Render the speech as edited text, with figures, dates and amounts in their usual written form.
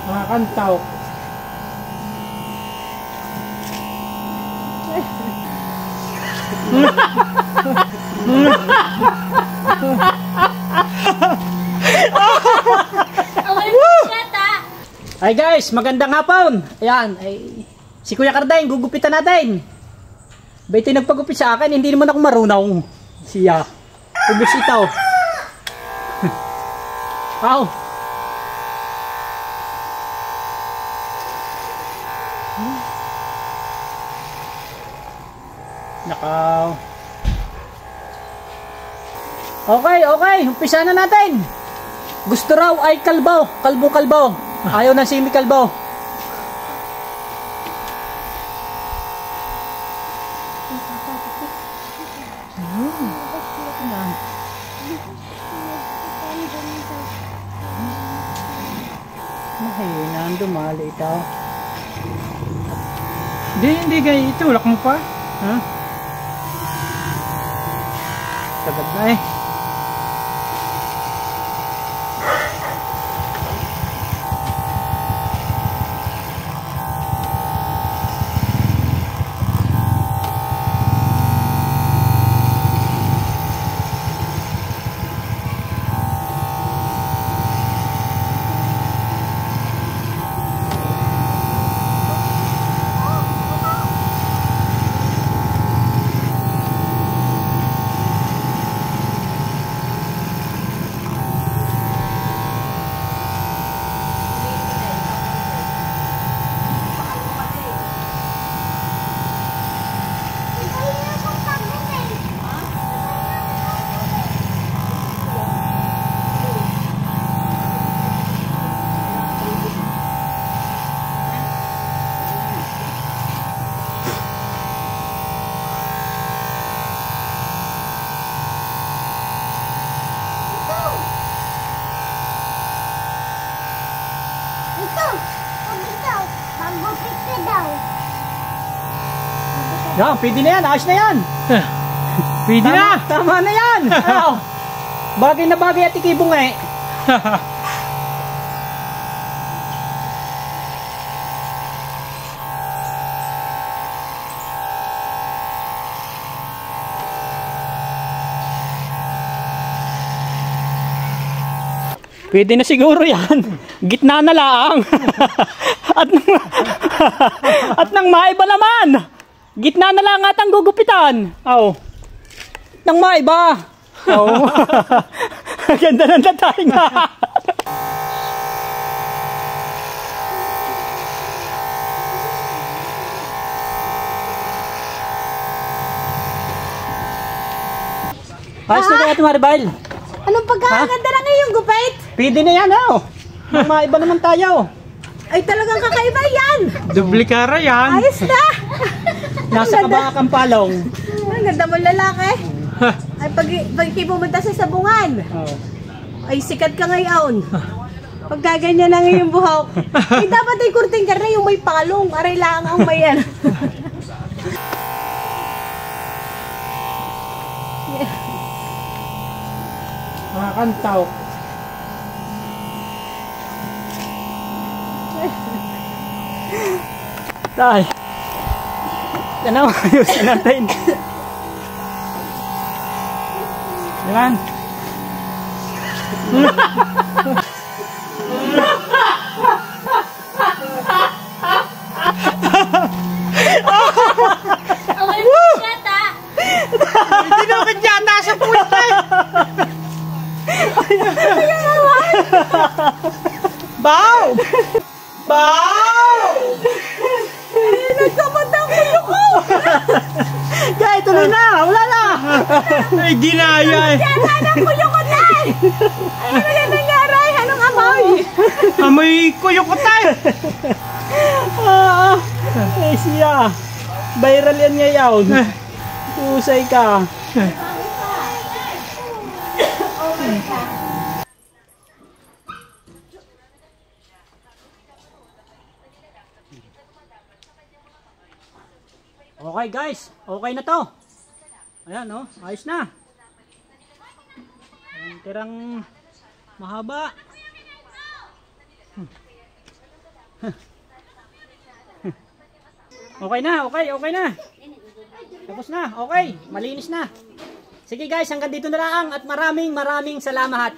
Mga kantaw. Ay guys, magandang hapon. Ayan, ay si Kuya Kardain, gugupitan natin. Ba ito nagpagupit sa akin, hindi naman ako marunong. Siya. Ubus ito. Aw. Nakaw. Okay, umpisa na natin. Gusto raw ay kalbo, kalbo. Ayaw ng simi kalbo. Mahinang dumali ito. Hindi ganyan. Itulak mo pa. Ha? Sagad na eh. Yan, pwede na yan, ayos na yan. Pwede na. Tama na yan. Ano? Bagay na bagay at ikibong eh. Pwede na siguro yan. Gitna na lang. at nang maiba naman. Gitna na lang at ang gugupitan. Aw. Nang maiba. Aw. Ganda ng dating nga. Ayos na kaya Maribel. Anong pagkakaganda na ngayong gupit? Pwede na yan, oh. Nang maiba naman tayo. Ay talagang kakaiba yan. Duplikara yan. Ayos na. Nasa kabaka kang palong. Ang ganda mo lalaki. Ay pag pumunta sa sabungan. Oh. Ay sikat ka ngayon. Pagkaganyan na ngayong buhok. Ay dapat ay kurting ka na yung may palong. Aray lang ang may yan. Mga kantaw. Tay. Yan na, ayusin natin. Yan. Hindi na kadyata sa punta eh. Bow! Bow! Nagkapunta ang kulo ko. Kaya tuloy na, wala na. Ay, ginaya eh. Yata ng kulo ko na. Ay ano na nangyari? Anong amoy? Amoy kuyo ko tayo. Eh siya. Viral yan ngayon. Usay ka. Okay guys, okay na to. Ayan oh, ayos na. Ang tirang mahaba. Okay na, okay na. Tapos na, okay, malinis na. Sige guys, hanggang dito na lang at maraming salamat.